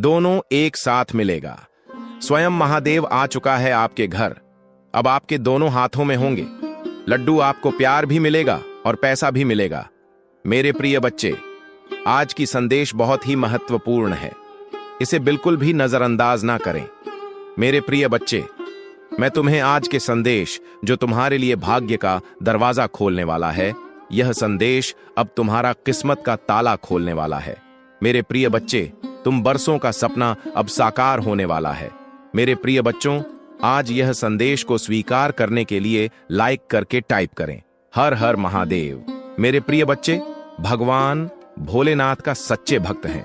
दोनों एक साथ मिलेगा। स्वयं महादेव आ चुका है आपके घर। अब आपके दोनों हाथों में होंगे लड्डू। आपको प्यार भी मिलेगा और पैसा भी मिलेगा। मेरे प्रिय बच्चे, आज की संदेश बहुत ही महत्वपूर्ण है। इसे बिल्कुल भी नजरअंदाज ना करें। मेरे प्रिय बच्चे, मैं तुम्हें आज के संदेश, जो तुम्हारे लिए भाग्य का दरवाजा खोलने वाला है, यह संदेश अब तुम्हारा किस्मत का ताला खोलने वाला है। मेरे प्रिय बच्चे, तुम बरसों का सपना अब साकार होने वाला है। मेरे प्रिय बच्चों, आज यह संदेश को स्वीकार करने के लिए लाइक करके टाइप करें, हर हर महादेव। मेरे प्रिय बच्चे, भगवान भोलेनाथ का सच्चे भक्त हैं,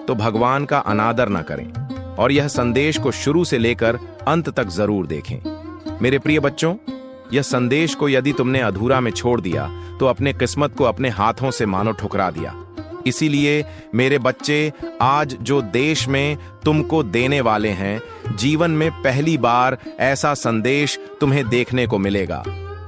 तो भगवान का अनादर न करें और यह संदेश को शुरू से लेकर अंत तक जरूर देखें। मेरे प्रिय बच्चों, यह संदेश को यदि तुमने अधूरा में छोड़ दिया तो अपने किस्मत को अपने हाथों से मानो ठुकरा दिया। इसीलिए मेरे बच्चे, आज जो देश में तुमको देने वाले हैं, जीवन में पहली बार ऐसा संदेश तुम्हें देखने को मिलेगा।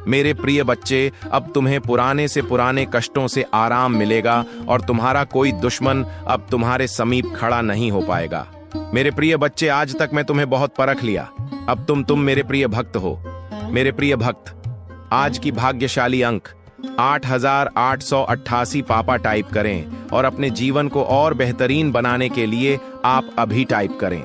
मेरे प्रिय बच्चे, अब तुम्हें पुराने से पुराने कष्टों से आराम मिलेगा और तुम्हारा कोई दुश्मन अब तुम्हारे समीप खड़ा नहीं हो पाएगा। मेरे प्रिय बच्चे, आज तक मैं तुम्हें बहुत परख लिया, अब तुम मेरे प्रिय भक्त हो। मेरे प्रिय भक्त, आज की भाग्यशाली अंक 8888 पापा टाइप करें और अपने जीवन को और बेहतरीन बनाने के लिए आप अभी टाइप करें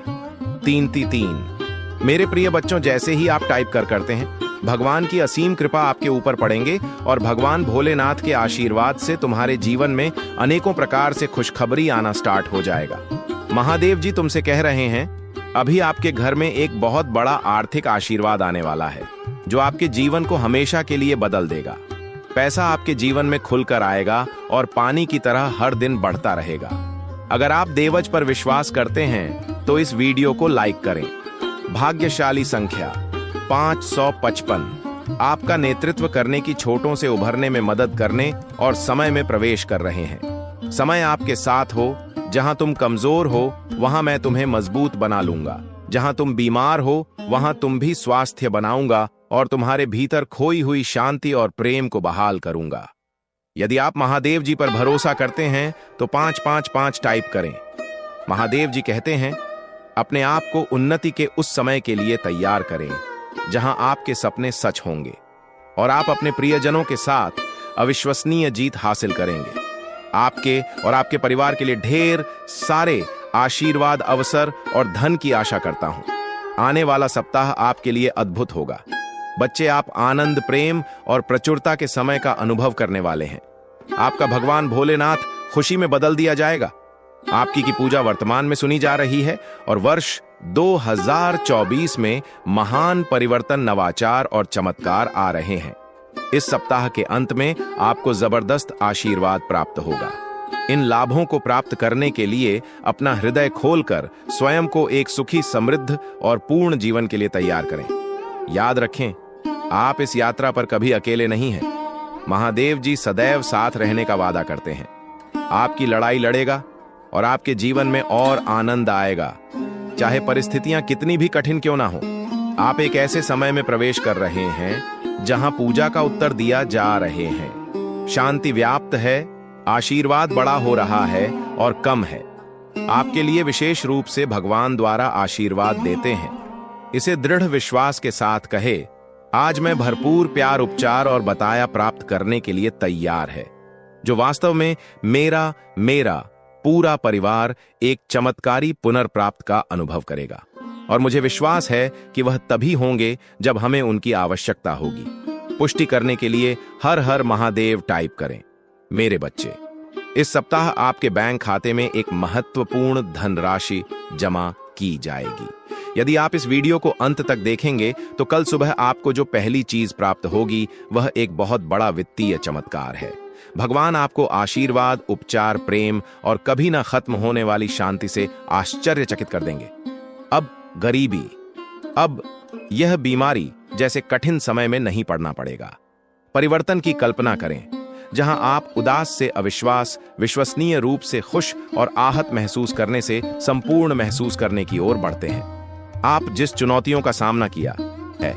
333। मेरे प्रिय बच्चों, जैसे ही आप टाइप करते हैं, भगवान की असीम कृपा आपके ऊपर पड़ेंगे और भगवान भोलेनाथ के आशीर्वाद से तुम्हारे जीवन में अनेकों प्रकार से खुशखबरी आना स्टार्ट हो जाएगा। महादेव जी तुमसे कह रहे हैं, अभी आपके घर में एक बहुत बड़ा आर्थिक आशीर्वाद आने वाला है, जो आपके जीवन को हमेशा के लिए बदल देगा। पैसा आपके जीवन में खुलकर आएगा और पानी की तरह हर दिन बढ़ता रहेगा। अगर आप देवज पर विश्वास करते हैं तो इस वीडियो को लाइक करें। भाग्यशाली संख्या 555 आपका नेतृत्व करने की छोटों से उभरने में मदद करने और समय में प्रवेश कर रहे हैं। समय आपके साथ हो। जहां तुम कमजोर हो वहां मैं तुम्हें मजबूत बना लूंगा। जहां तुम बीमार हो वहां तुम भी स्वास्थ्य बनाऊंगा और तुम्हारे भीतर खोई हुई शांति और प्रेम को बहाल करूंगा। यदि आप महादेव जी पर भरोसा करते हैं तो 555 टाइप करें। महादेव जी कहते हैं, अपने आप को उन्नति के उस समय के लिए तैयार करें जहां आपके सपने सच होंगे और आप अपने प्रियजनों के साथ अविश्वसनीय जीत हासिल करेंगे। आपके और आपके परिवार के लिए ढेर सारे आशीर्वाद, अवसर और धन की आशा करता हूं। आने वाला सप्ताह आपके लिए अद्भुत होगा। बच्चे, आप आनंद, प्रेम और प्रचुरता के समय का अनुभव करने वाले हैं। आपका भगवान भोलेनाथ खुशी में बदल दिया जाएगा। आपकी की पूजा वर्तमान में सुनी जा रही है और वर्ष 2024 में महान परिवर्तन, नवाचार और चमत्कार आ रहे हैं। इस सप्ताह के अंत में आपको जबरदस्त आशीर्वाद प्राप्त होगा। इन लाभों को प्राप्त करने के लिए अपना हृदय खोलकर स्वयं को एक सुखी, समृद्ध और पूर्ण जीवन के लिए तैयार करें। याद रखें, आप इस यात्रा पर कभी अकेले नहीं हैं। महादेव जी सदैव साथ रहने का वादा करते हैं। आपकी लड़ाई लड़ेगा और आपके जीवन में और आनंद आएगा, चाहे परिस्थितियां कितनी भी कठिन क्यों ना हो। आप एक ऐसे समय में प्रवेश कर रहे हैं जहां पूजा का उत्तर दिया जा रहे हैं। शांति व्याप्त है, आशीर्वाद बड़ा हो रहा है और कम है। आपके लिए विशेष रूप से भगवान द्वारा आशीर्वाद देते हैं। इसे दृढ़ विश्वास के साथ कहे, आज मैं भरपूर प्यार, उपचार और बताया प्राप्त करने के लिए तैयार है, जो वास्तव में मेरा पूरा परिवार एक चमत्कारी पुनर्प्राप्त का अनुभव करेगा। और मुझे विश्वास है कि वह तभी होंगे जब हमें उनकी आवश्यकता होगी। पुष्टि करने के लिए हर हर महादेव टाइप करें। मेरे बच्चे, इस सप्ताह आपके बैंक खाते में एक महत्वपूर्ण धनराशि जमा की जाएगी। यदि आप इस वीडियो को अंत तक देखेंगे तो कल सुबह आपको जो पहली चीज प्राप्त होगी वह एक बहुत बड़ा वित्तीय चमत्कार है। भगवान आपको आशीर्वाद, उपचार, प्रेम और कभी ना खत्म होने वाली शांति से आश्चर्यचकित कर देंगे। अब गरीबी, अब यह बीमारी जैसे कठिन समय में नहीं पड़ना पड़ेगा। परिवर्तन की कल्पना करें, जहां आप उदास से अविश्वास, विश्वसनीय रूप से खुश और आहत महसूस करने से संपूर्ण महसूस करने की ओर बढ़ते हैं। आप जिस चुनौतियों का सामना किया है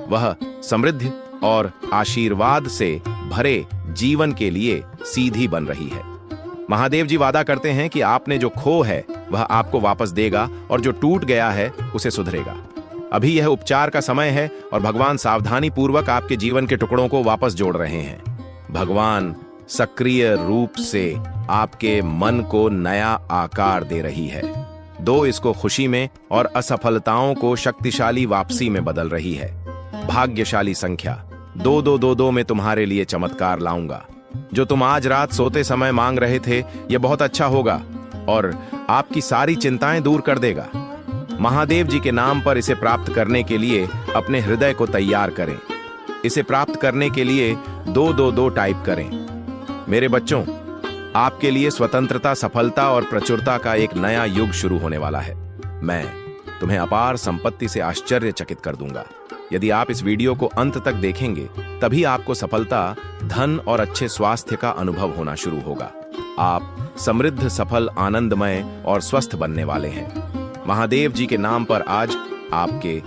वह समृद्धि और आशीर्वाद से भरे जीवन के लिए सीधी बन रही है। महादेव जी वादा करते हैं कि आपने जो खो है वह आपको वापस देगा और जो टूट गया है उसे सुधरेगा। अभी यह उपचार का समय है और भगवान सावधानी पूर्वक आपके जीवन के टुकड़ों को वापस जोड़ रहे हैं। भगवान सक्रिय रूप से आपके मन को नया आकार दे रही है। दो इसको खुशी में और असफलताओं को शक्तिशाली वापसी में बदल रही है। भाग्यशाली संख्या 2222 में तुम्हारे लिए चमत्कार लाऊंगा। जो तुम आज रात सोते समय मांग रहे थे, यह बहुत अच्छा होगा और आपकी सारी चिंताएं दूर कर देगा। महादेव जी के नाम पर इसे प्राप्त करने के लिए अपने हृदय को तैयार करें। इसे प्राप्त करने के लिए 222 टाइप करें। मेरे बच्चों, आपके लिए स्वतंत्रता, सफलता और प्रचुरता का एक नया युग शुरू होने वाला है। मैं तुम्हें अपार संपत्ति से आश्चर्यचकित कर दूंगा। यदि आप इस वीडियो को अंत तक देखेंगे, तभी आपको सफलता, धन और अच्छे स्वास्थ्य का अनुभव होना शुरू होगा। आप समृद्ध, सफल, आनंदमय और स्वस्थ बनने वाले हैं। महादेव जी के नाम पर आज आपके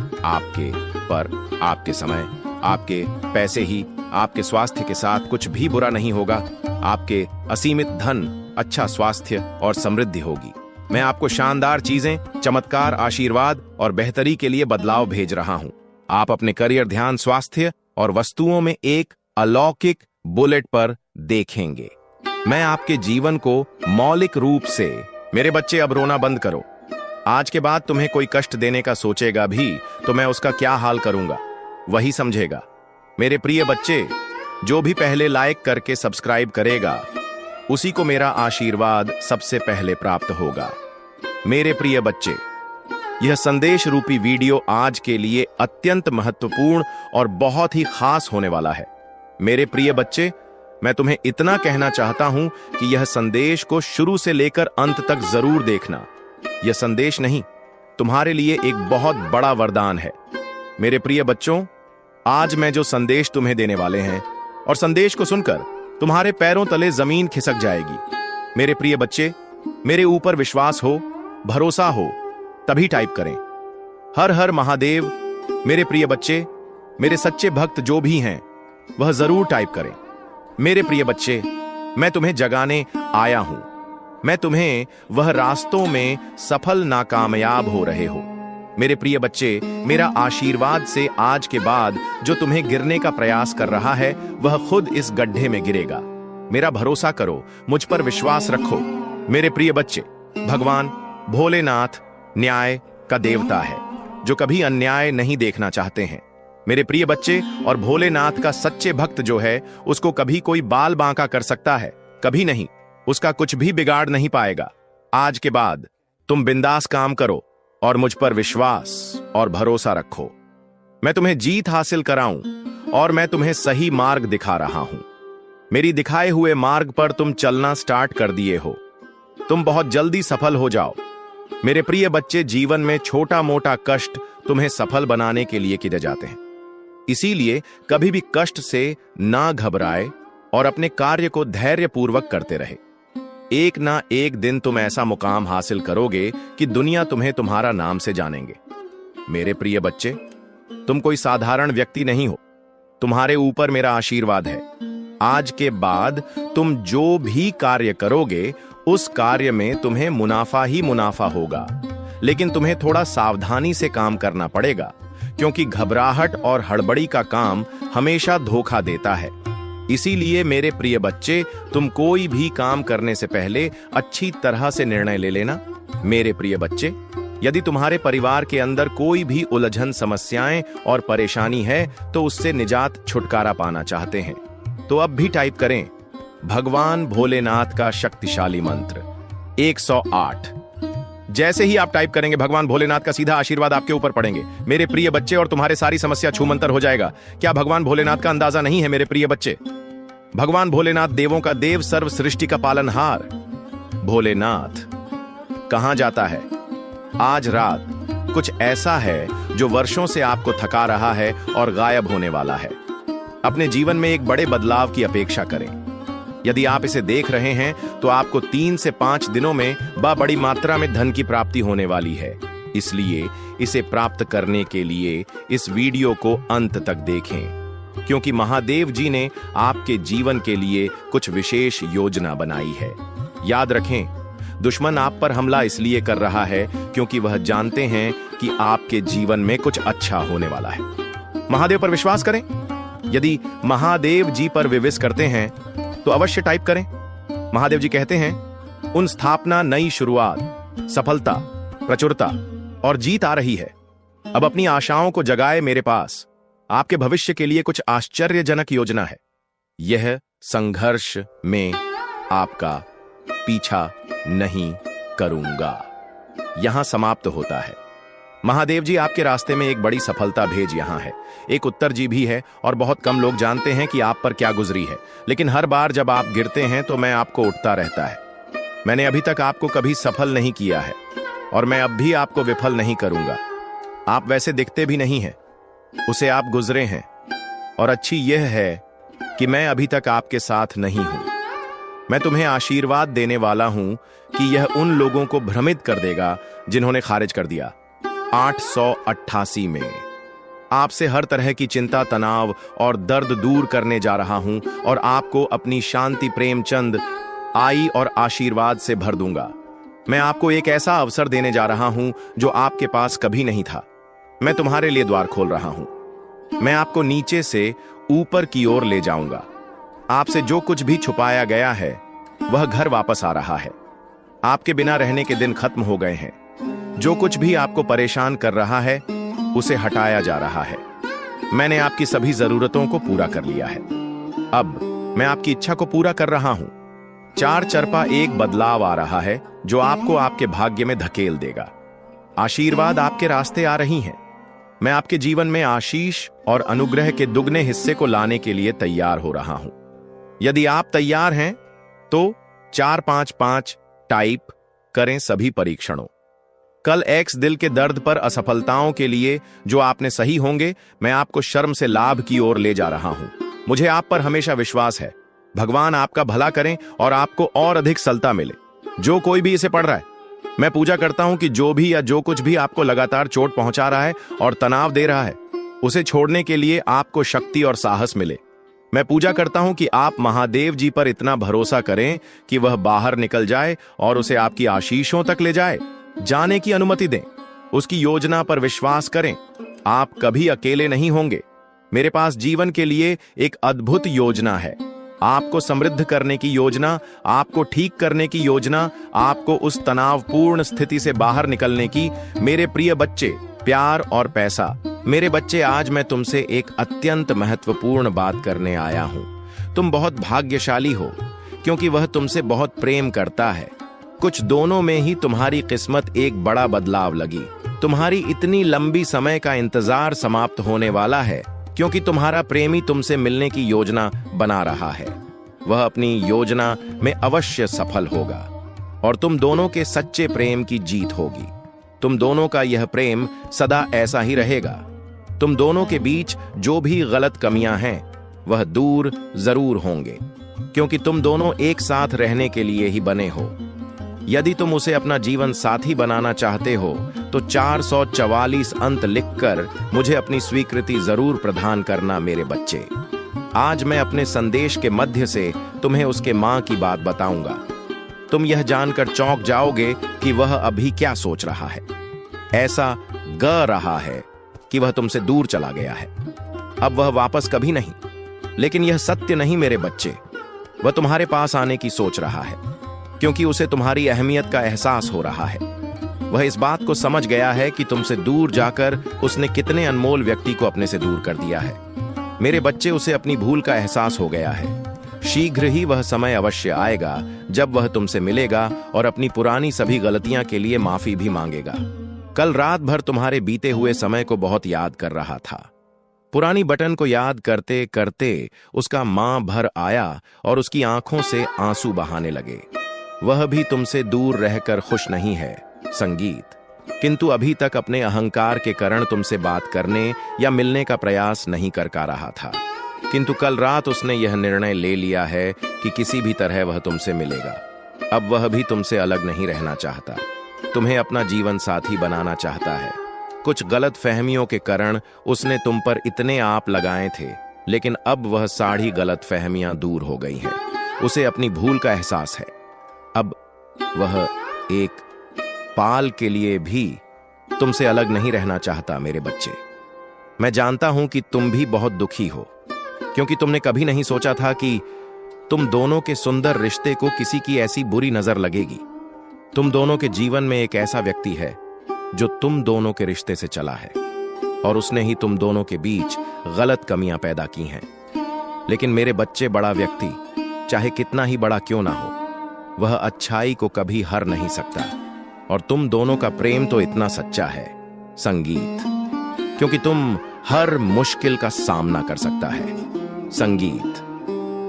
समय, आपके पैसे ही, आपके स्वास्थ्य के साथ कुछ भी बुरा नहीं होगा। आपके असीमित धन, अच्छा स्वास्थ्य और समृद्धि होगी। मैं आपको शानदार चीजें, चमत्कार, आशीर्वाद और बेहतरी के लिए बदलाव भेज रहा हूं। आप अपने करियर, ध्यान, स्वास्थ्य और वस्तुओं में एक अलौकिक बुलेट पर देखेंगे। मैं आपके जीवन को मौलिक रूप से, मेरे बच्चे अब रोना बंद करो। आज के बाद तुम्हें कोई कष्ट देने का सोचेगा भी तो मैं उसका क्या हाल करूंगा, वही समझेगा। मेरे प्रिय बच्चे, जो भी पहले लाइक करके सब्सक्राइब करेगा, उसी को मेरा आशीर्वाद सबसे पहले प्राप्त होगा। मेरे प्रिय बच्चे, यह संदेश रूपी वीडियो आज के लिए अत्यंत महत्वपूर्ण और बहुत ही खास होने वाला है। मेरे प्रिय बच्चे, मैं तुम्हें इतना कहना चाहता हूं कि यह संदेश को शुरू से लेकर अंत तक जरूर देखना। यह संदेश नहीं, तुम्हारे लिए एक बहुत बड़ा वरदान है। मेरे प्रिय बच्चों, आज मैं जो संदेश तुम्हें देने वाले हैं, और संदेश को सुनकर तुम्हारे पैरों तले जमीन खिसक जाएगी। मेरे प्रिय बच्चे, मेरे ऊपर विश्वास हो, भरोसा हो, तभी टाइप करें। हर हर महादेव। मेरे प्रिय बच्चे, मेरे सच्चे भक्त जो भी हैं, वह जरूर टाइप करें। मेरे प्रिय बच्चे, मैं तुम्हें जगाने आया हूं। मैं तुम्हें वह रास्तों में सफल नाकामयाब हो रहे हो। मेरे प्रिय बच्चे, मेरा आशीर्वाद से आज के बाद जो तुम्हें गिरने का प्रयास कर रहा है, वह खुद इस गड्ढे में गिरेगा। मेरा भरोसा करो, मुझ पर विश्वास रखो। मेरे प्रिय बच्चे, भगवान भोलेनाथ न्याय का देवता है, जो कभी अन्याय नहीं देखना चाहते हैं। मेरे प्रिय बच्चे, और भोलेनाथ का सच्चे भक्त जो है, उसको कभी कोई बाल बांका कर सकता है? कभी नहीं। उसका कुछ भी बिगाड़ नहीं पाएगा। आज के बाद तुम बिंदास काम करो और मुझ पर विश्वास और भरोसा रखो। मैं तुम्हें जीत हासिल कराऊं और मैं तुम्हें सही मार्ग दिखा रहा हूं। मेरी दिखाए हुए मार्ग पर तुम चलना स्टार्ट कर दिए हो। तुम बहुत जल्दी सफल हो जाओ। मेरे प्रिय बच्चे, जीवन में छोटा मोटा कष्ट तुम्हें सफल बनाने के लिए किए जाते हैं। इसीलिए कभी भी कष्ट से ना घबराए और अपने कार्य को धैर्यपूर्वक करते रहे। एक ना एक दिन तुम ऐसा मुकाम हासिल करोगे कि दुनिया तुम्हें तुम्हारा नाम से जानेंगे। मेरे प्रिय बच्चे, तुम कोई साधारण व्यक्ति नहीं हो। तुम्हारे ऊपर मेरा आशीर्वाद है। आज के बाद तुम जो भी कार्य करोगे, उस कार्य में तुम्हें मुनाफा ही मुनाफा होगा। लेकिन तुम्हें थोड़ा सावधानी से काम करना पड़ेगा, क्योंकि घबराहट और हड़बड़ी का काम हमेशा धोखा देता है। इसीलिए मेरे प्रिय बच्चे, तुम कोई भी काम करने से पहले अच्छी तरह से निर्णय ले लेना। मेरे प्रिय बच्चे, यदि तुम्हारे परिवार के अंदर कोई भी उलझन, समस्याएं और परेशानी है, तो उससे निजात, छुटकारा पाना चाहते हैं, तो अब भी टाइप करें भगवान भोलेनाथ का शक्तिशाली मंत्र 108। जैसे ही आप टाइप करेंगे, भगवान भोलेनाथ का सीधा आशीर्वाद आपके ऊपर पड़ेंगे मेरे प्रिय बच्चे, और तुम्हारे सारी समस्या छूमंतर हो जाएगा। क्या भगवान भोलेनाथ का अंदाजा नहीं है मेरे प्रिय बच्चे? भगवान भोलेनाथ देवों का देव, सर्व सृष्टि का पालनहार। भोलेनाथ कहां जाता है? आज रात कुछ ऐसा है जो वर्षों से आपको थका रहा है और गायब होने वाला है। अपने जीवन में एक बड़े बदलाव की अपेक्षा करें। यदि आप इसे देख रहे हैं तो आपको 3 से 5 दिनों में बड़ी मात्रा में धन की प्राप्ति होने वाली है। इसलिए इसे प्राप्त करने के लिए इस वीडियो को अंत तक देखें, क्योंकि महादेव जी ने आपके जीवन के लिए कुछ विशेष योजना बनाई है। याद रखें, दुश्मन आप पर हमला इसलिए कर रहा है क्योंकि वह जानते हैं कि आपके जीवन में कुछ अच्छा होने वाला है। महादेव पर विश्वास करें। यदि महादेव जी पर विश्वास करते हैं तो अवश्य टाइप करें। महादेव जी कहते हैं, उन स्थापना, नई शुरुआत, सफलता, प्रचुरता और जीत आ रही है। अब अपनी आशाओं को जगाए मेरे पास। आपके भविष्य के लिए कुछ आश्चर्यजनक योजना है। यह संघर्ष में आपका पीछा नहीं करूंगा। यहां समाप्त होता है। महादेव जी आपके रास्ते में एक बड़ी सफलता भेज यहां है। एक उत्तर जी भी है और बहुत कम लोग जानते हैं कि आप पर क्या गुजरी है, लेकिन हर बार जब आप गिरते हैं तो मैं आपको उठता रहता है। मैंने अभी तक आपको कभी सफल नहीं किया है और मैं अब भी आपको विफल नहीं करूंगा। आप वैसे दिखते भी नहीं हैं, उसे आप गुजरे हैं, और अच्छी यह है कि मैं अभी तक आपके साथ नहीं हूं। मैं तुम्हें आशीर्वाद देने वाला हूं कि यह उन लोगों को भ्रमित कर देगा जिन्होंने खारिज कर दिया। 888 में आपसे हर तरह की चिंता, तनाव और दर्द दूर करने जा रहा हूं और आपको अपनी शांति, प्रेम, चंद, आई और आशीर्वाद से भर दूंगा। मैं आपको एक ऐसा अवसर देने जा रहा हूं जो आपके पास कभी नहीं था। मैं तुम्हारे लिए द्वार खोल रहा हूं। मैं आपको नीचे से ऊपर की ओर ले जाऊंगा। आपसे जो कुछ भी छुपाया गया है वह घर वापस आ रहा है। आपके बिना रहने के दिन खत्म हो गए हैं। जो कुछ भी आपको परेशान कर रहा है उसे हटाया जा रहा है। मैंने आपकी सभी जरूरतों को पूरा कर लिया है। अब मैं आपकी इच्छा को पूरा कर रहा हूं। 4 चरपा एक बदलाव आ रहा है जो आपको आपके भाग्य में धकेल देगा। आशीर्वाद आपके रास्ते आ रही हैं। मैं आपके जीवन में आशीष और अनुग्रह के दुगने हिस्से को लाने के लिए तैयार हो रहा हूं। यदि आप तैयार हैं तो 455 टाइप करें सभी परीक्षणों। कल एक्स दिल के दर्द पर असफलताओं के लिए जो आपने सही होंगे, मैं आपको शर्म से लाभ की ओर ले जा रहा हूं। मुझे आप पर हमेशा विश्वास है। भगवान आपका भला करें और आपको और अधिक सफलता मिले। जो कोई भी इसे पढ़ रहा है, मैं पूजा करता हूं कि जो भी या जो कुछ भी आपको लगातार चोट पहुंचा रहा है और तनाव दे रहा है, उसे छोड़ने के लिए आपको शक्ति और साहस मिले। मैं पूजा करता हूं कि आप महादेव जी पर इतना भरोसा करें कि वह बाहर निकल जाए और उसे आपकी आशीषों तक ले जाए। जाने की अनुमति दें। उसकी योजना पर विश्वास करें। आप कभी अकेले नहीं होंगे। मेरे पास जीवन के लिए एक अद्भुत योजना है। आपको समृद्ध करने की योजना, आपको ठीक करने की योजना, आपको उस तनावपूर्ण स्थिति से बाहर निकलने की। मेरे प्रिय बच्चे, प्यार और पैसा। मेरे बच्चे, आज मैं तुमसे एक अत्यंत महत्वपूर्ण बात करने आया हूं। तुम बहुत भाग्यशाली हो क्योंकि वह तुमसे बहुत प्रेम करता है। कुछ दोनों में ही तुम्हारी किस्मत एक बड़ा बदलाव लगी। तुम्हारी इतनी लंबी समय का इंतजार समाप्त होने वाला है क्योंकि तुम्हारा प्रेमी तुमसे मिलने की योजना बना रहा है। वह अपनी योजना में अवश्य सफल होगा और तुम दोनों के सच्चे प्रेम की जीत होगी। तुम दोनों का यह प्रेम सदा ऐसा ही रहेगा। तुम दोनों के बीच जो भी गलत कमियां हैं वह दूर जरूर होंगे क्योंकि तुम दोनों एक साथ रहने के लिए ही बने हो। यदि तुम उसे अपना जीवन साथी बनाना चाहते हो तो 444 अंत लिखकर मुझे अपनी स्वीकृति जरूर प्रदान करना मेरे बच्चे। आज मैं अपने संदेश के मध्य से तुम्हें उसके मां की बात बताऊंगा। तुम यह जानकर चौंक जाओगे कि वह अभी क्या सोच रहा है। ऐसा ग रहा है कि वह तुमसे दूर चला गया है। अब वह वापस कभी नहीं। लेकिन यह सत्य नहीं मेरे बच्चे। वह तुम्हारे पास आने की सोच रहा है क्योंकि उसे तुम्हारी अहमियत का एहसास हो रहा है। वह इस बात को समझ गया है कि तुमसे दूर जाकर उसने कितने अनमोल व्यक्ति को अपने से दूर कर दिया है। मेरे बच्चे, उसे अपनी भूल का एहसास हो गया है। शीघ्र ही वह समय अवश्य आएगा जब वह तुमसे मिलेगा और अपनी पुरानी सभी गलतियां के लिए माफी भी मांगेगा। कल रात भर तुम्हारे बीते हुए समय को बहुत याद कर रहा था। पुरानी बटन को याद करते करते उसका मां भर आया और उसकी आंखों से आंसू बहाने लगे। वह भी तुमसे दूर रहकर खुश नहीं है, संगीत, किंतु अभी तक अपने अहंकार के कारण तुमसे बात करने या मिलने का प्रयास नहीं कर पा रहा था। किंतु कल रात उसने यह निर्णय ले लिया है कि किसी भी तरह वह तुमसे मिलेगा। अब वह भी तुमसे अलग नहीं रहना चाहता, तुम्हें अपना जीवन साथी बनाना चाहता है। कुछ गलत फहमियों के कारण उसने तुम पर इतने आप लगाए थे, लेकिन अब वह सारी गलत फहमियां दूर हो गई हैं। उसे अपनी भूल का एहसास है। अब वह एक पाल के लिए भी तुमसे अलग नहीं रहना चाहता मेरे बच्चे। मैं जानता हूं कि तुम भी बहुत दुखी हो, क्योंकि तुमने कभी नहीं सोचा था कि तुम दोनों के सुंदर रिश्ते को किसी की ऐसी बुरी नजर लगेगी। तुम दोनों के जीवन में एक ऐसा व्यक्ति है जो तुम दोनों के रिश्ते से चला है, और उसने ही तुम दोनों के बीच गलत कमियां पैदा की हैं। लेकिन मेरे बच्चे, बड़ा व्यक्ति चाहे कितना ही बड़ा क्यों ना हो, वह अच्छाई को कभी हर नहीं सकता। और तुम दोनों का प्रेम तो इतना सच्चा है, संगीत, क्योंकि तुम हर मुश्किल का सामना कर सकता है। संगीत,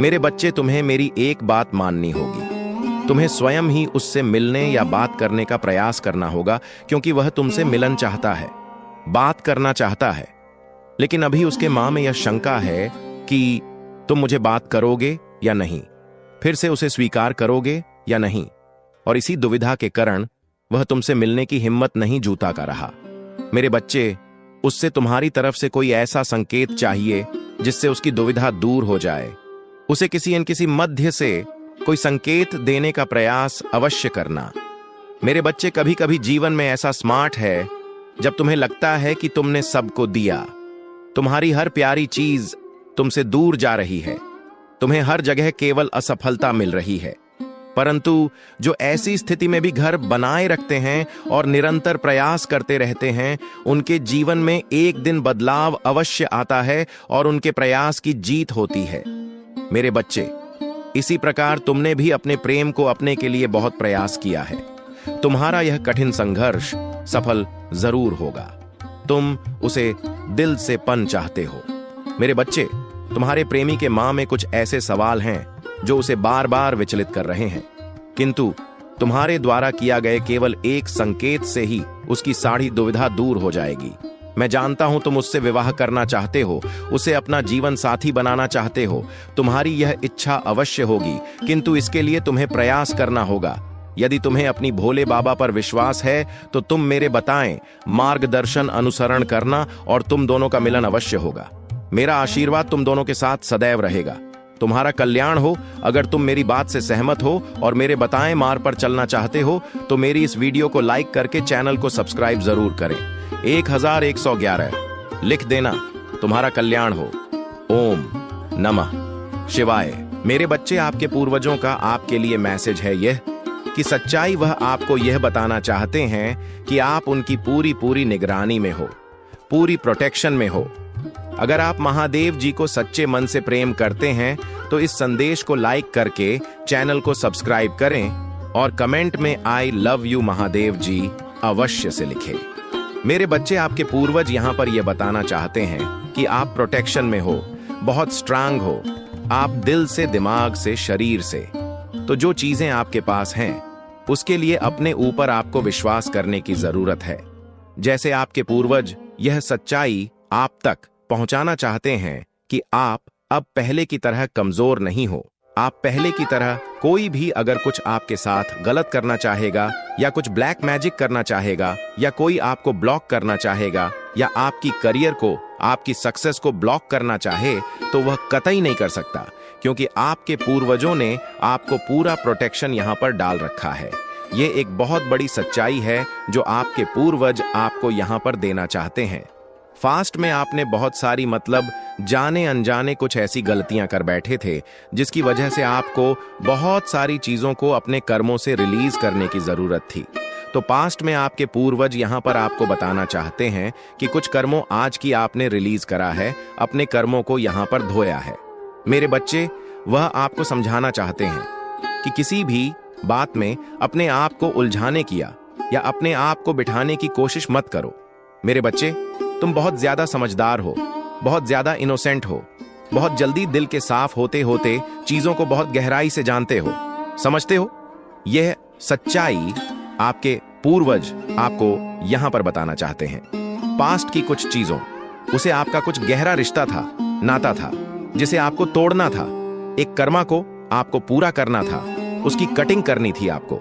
मेरे बच्चे, तुम्हें मेरी एक बात माननी होगी। तुम्हें स्वयं ही उससे मिलने या बात करने का प्रयास करना होगा, क्योंकि वह तुमसे मिलन चाहता है, बात करना चाहता है। लेकिन अभी उसके मां में यह शंका है कि तुम मुझे बात करोगे या नहीं, फिर से उसे स्वीकार करोगे या नहीं। और इसी दुविधा के कारण वह तुमसे मिलने की हिम्मत नहीं जूता का रहा। मेरे बच्चे, उससे तुम्हारी तरफ से कोई ऐसा संकेत चाहिए जिससे उसकी दुविधा दूर हो जाए। उसे किसी न किसी मध्य से कोई संकेत देने का प्रयास अवश्य करना। मेरे बच्चे, कभी कभी जीवन में ऐसा स्मार्ट है जब तुम्हें लगता है कि तुमने सबको दिया, तुम्हारी हर प्यारी चीज तुमसे दूर जा रही है, तुम्हें हर जगह केवल असफलता मिल रही है। परंतु जो ऐसी स्थिति में भी घर बनाए रखते हैं और निरंतर प्रयास करते रहते हैं, उनके जीवन में एक दिन बदलाव अवश्य आता है और उनके प्रयास की जीत होती है। मेरे बच्चे, इसी प्रकार तुमने भी अपने प्रेम को अपने के लिए बहुत प्रयास किया है। तुम्हारा यह कठिन संघर्ष सफल जरूर होगा। तुम उसे दिल से पन चाहते हो। मेरे बच्चे, तुम्हारे प्रेमी के मां में कुछ ऐसे सवाल हैं जो उसे बार बार विचलित कर रहे हैं, किंतु तुम्हारे द्वारा किया गए केवल एक संकेत से ही उसकी सारी दुविधा दूर हो जाएगी। मैं जानता हूं तुम उससे विवाह करना चाहते हो, उसे अपना जीवन साथी बनाना चाहते हो। तुम्हारी यह इच्छा अवश्य होगी, किंतु इसके लिए तुम्हें प्रयास करना होगा। यदि तुम्हें अपनी भोले बाबा पर विश्वास है तो तुम मेरे बताएं मार्गदर्शन अनुसरण करना और तुम दोनों का मिलन अवश्य होगा। मेरा आशीर्वाद तुम दोनों के साथ सदैव रहेगा। तुम्हारा कल्याण हो। अगर तुम मेरी बात से सहमत हो और मेरे बताएं मार्ग पर चलना चाहते हो तो मेरी इस वीडियो को लाइक करके चैनल को सब्सक्राइब जरूर करें। 1111 लिख देना। तुम्हारा कल्याण हो। ओम नमः शिवाय। मेरे बच्चे, आपके पूर्वजों का आपके लिए मैसेज है यह कि सच्चाई वह आपको यह बताना चाहते हैं कि आप उनकी पूरी निगरानी में हो, पूरी प्रोटेक्शन में हो। अगर आप महादेव जी को सच्चे मन से प्रेम करते हैं तो इस संदेश को लाइक करके चैनल को सब्सक्राइब करें और कमेंट में आई लव यू महादेव जी अवश्य से लिखें। मेरे बच्चे, आपके पूर्वज यहां पर यह बताना चाहते हैं कि आप प्रोटेक्शन में हो, बहुत स्ट्रांग हो, आप दिल से, दिमाग से, शरीर से। तो जो चीजें आपके पास हैं उसके लिए अपने ऊपर आपको विश्वास करने की जरूरत है। जैसे आपके पूर्वज यह सच्चाई आप तक पहुंचाना चाहते हैं कि आप अब पहले की तरह कमजोर नहीं हो। आप पहले की तरह, कोई भी अगर कुछ आपके साथ गलत करना चाहेगा या कुछ ब्लैक मैजिक करना चाहेगा या कोई आपको ब्लॉक करना चाहेगा या आपकी करियर को, आपकी सक्सेस को ब्लॉक करना चाहे तो वह कतई नहीं कर सकता, क्योंकि आपके पूर्वजों ने आपको पूरा प्रोटेक्शन यहां पर डाल रखा है। ये एक बहुत बड़ी सच्चाई है जो आपके पूर्वज आपको यहां पर देना चाहते हैं। फास्ट में आपने बहुत सारी, मतलब जाने अनजाने कुछ ऐसी गलतियां कर बैठे थे जिसकी वजह से आपको बहुत सारी चीजों को अपने कर्मों से रिलीज करने की जरूरत थी। तो पास्ट में आपके पूर्वज यहां पर आपको बताना चाहते हैं कि कुछ कर्मों आज की आपने रिलीज करा है, अपने कर्मों को यहां पर धोया है। मेरे बच्चे, वह आपको समझाना चाहते हैं कि किसी भी बात में अपने आप को उलझाने किया या अपने आप को बिठाने की कोशिश मत करो। मेरे बच्चे, तुम बहुत ज्यादा समझदार हो, बहुत ज्यादा इनोसेंट हो, बहुत जल्दी दिल के साफ होते होते चीजों को बहुत गहराई से जानते हो, समझते हो। यह सच्चाई आपके पूर्वज आपको यहां पर बताना चाहते हैं। पास्ट की कुछ चीजों, उसे आपका कुछ गहरा रिश्ता था, नाता था, जिसे आपको तोड़ना था। एक कर्मा को आपको पूरा करना था, उसकी कटिंग करनी थी आपको,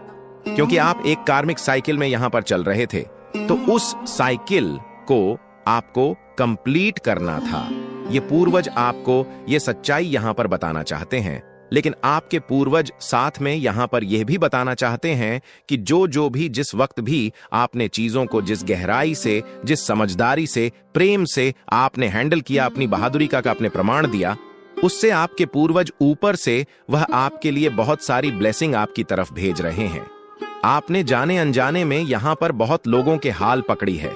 क्योंकि आप एक कार्मिक साइकिल में यहां पर चल रहे थे। तो उस साइकिल को आपको कंप्लीट करना था। ये पूर्वज आपको ये सच्चाई यहां पर बताना चाहते हैं। लेकिन आपके पूर्वज साथ में यहां पर यह भी बताना चाहते हैं कि जो भी जिस वक्त भी आपने चीजों को जिस गहराई से, जिस समझदारी से, प्रेम से आपने हैंडल किया, अपनी बहादुरी का आपने प्रमाण दिया, उससे आपके पूर्वज ऊपर से वह आपके लिए बहुत सारी ब्लेसिंग आपकी तरफ भेज रहे हैं। आपने जाने अनजाने में यहां पर बहुत लोगों के हाल पकड़ी है,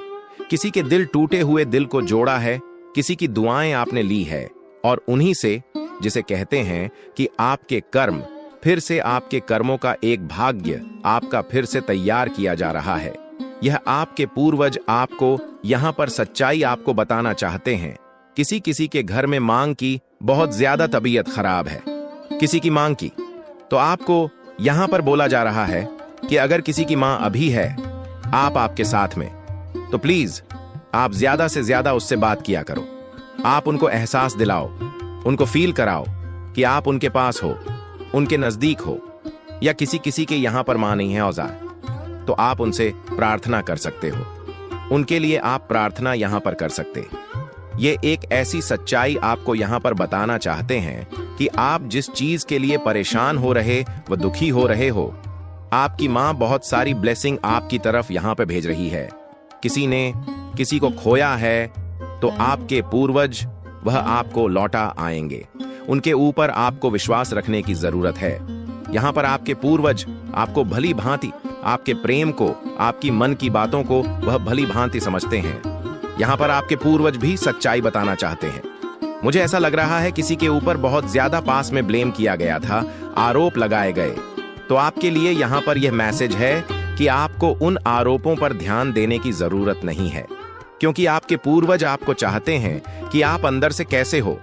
किसी के दिल टूटे हुए दिल को जोड़ा है, किसी की दुआएं आपने ली है, और उन्हीं से, जिसे कहते हैं कि आपके कर्म, फिर से आपके कर्मों का एक भाग्य आपका फिर से तैयार किया जा रहा है। यह आपके पूर्वज आपको यहां पर सच्चाई आपको बताना चाहते हैं। किसी किसी के घर में मांग की बहुत ज्यादा तबीयत खराब है, किसी की मांग की, तो आपको यहां पर बोला जा रहा है कि अगर किसी की मां अभी है आपके साथ में, तो प्लीज आप ज्यादा से ज्यादा उससे बात किया करो। आप उनको एहसास दिलाओ, उनको फील कराओ कि आप उनके पास हो, उनके नजदीक हो। या किसी किसी के यहां पर मां नहीं है औजार, तो आप उनसे प्रार्थना कर सकते हो, उनके लिए आप प्रार्थना यहां पर कर सकते। ये एक ऐसी सच्चाई आपको यहां पर बताना चाहते हैं कि आप जिस चीज के लिए परेशान हो रहे व दुखी हो रहे हो, आपकी मां बहुत सारी ब्लेसिंग आपकी तरफ यहां पर भेज रही है। किसी ने किसी को खोया है, तो आपके पूर्वज वह आपको लौटा आएंगे। उनके ऊपर आपको विश्वास रखने की जरूरत है। यहां पर आपके पूर्वज आपको भली भांति, आपके प्रेम को, आपकी मन की बातों को वह भली भांति समझते हैं। यहां पर आपके पूर्वज भी सच्चाई बताना चाहते हैं। मुझे ऐसा लग रहा है किसी के ऊपर बहुत ज्यादा पास में ब्लेम किया गया था, आरोप लगाए गए, तो आपके लिए यहां पर यह मैसेज है कि आपको उन आरोपों पर ध्यान देने की जरूरत नहीं है, क्योंकि आपके पूर्वज आपको चाहते हैं कि आप अंदर से कैसे हो।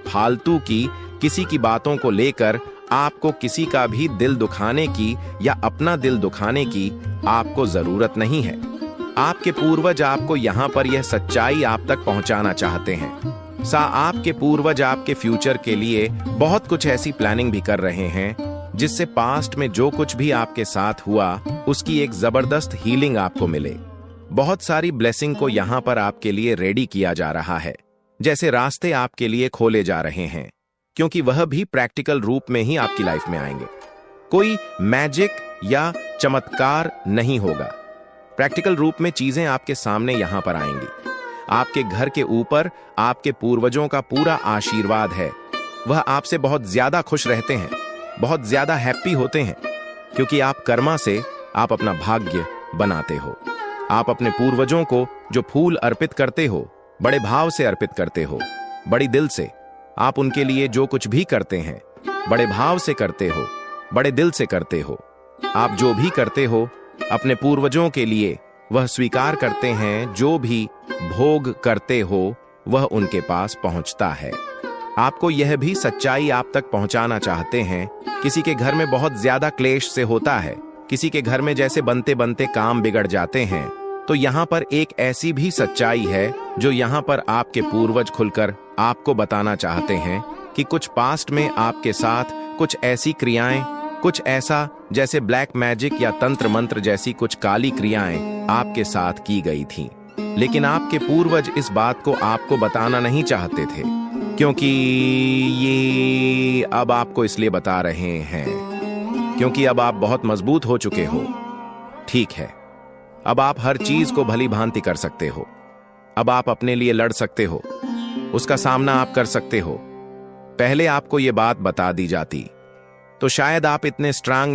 फालतू की किसी की बातों को लेकर आपको किसी का भी दिल दुखाने की या अपना दिल दुखाने की आपको जरूरत नहीं है। आपके पूर्वज आपको यहां पर यह सच्चाई आप तक पहुंचाना चाहते हैं। आपके पूर्वज आपके फ्यूचर के लिए बहुत कुछ ऐसी प्लानिंग भी कर रहे हैं, जिससे पास्ट में जो कुछ भी आपके साथ हुआ उसकी एक जबरदस्त हीलिंग आपको मिले। बहुत सारी ब्लेसिंग को यहां पर आपके लिए रेडी किया जा रहा है, जैसे रास्ते आपके लिए खोले जा रहे हैं, क्योंकि वह भी प्रैक्टिकल रूप में ही आपकी लाइफ में आएंगे। कोई मैजिक या चमत्कार नहीं होगा, प्रैक्टिकल रूप में चीजें आपके सामने यहां पर आएंगी। आपके घर के ऊपर आपके पूर्वजों का पूरा आशीर्वाद है। वह आपसे बहुत ज्यादा खुश रहते हैं, बहुत ज्यादा हैप्पी होते हैं, क्योंकि आप कर्मा से आप अपना भाग्य बनाते हो। आप अपने पूर्वजों को जो फूल अर्पित करते हो, बड़े भाव से अर्पित करते हो, बड़ी दिल से। आप उनके लिए जो कुछ भी करते हैं बड़े भाव से करते हो, बड़े दिल से करते हो। आप जो भी करते हो अपने पूर्वजों के लिए वह स्वीकार करते हैं, जो भी भोग करते हो वह उनके पास पहुंचता है। आपको यह भी सच्चाई आप तक पहुंचाना चाहते हैं। किसी के घर में बहुत ज्यादा क्लेश से होता है, किसी के घर में जैसे बनते बनते काम बिगड़ जाते हैं, तो यहाँ पर एक ऐसी भी सच्चाई है जो यहाँ पर आपके पूर्वज खुलकर आपको बताना चाहते हैं कि कुछ पास्ट में आपके साथ कुछ ऐसी क्रियाएं, कुछ ऐसा जैसे ब्लैक मैजिक या तंत्र मंत्र जैसी कुछ काली क्रियाएं आपके साथ की गई थीं। लेकिन आपके पूर्वज इस बात को आपको बताना नहीं चाहते थे, क्योंकि ये अब आपको इसलिए बता रहे हैं क्योंकि अब आप बहुत मजबूत हो चुके हो। ठीक है, अब आप हर चीज को भली भांति कर सकते हो। अब आप अपने लिए लड़ सकते हो, उसका सामना आप कर सकते हो। पहले आपको यह बात बता दी जाती तो शायद आप इतने स्ट्रांग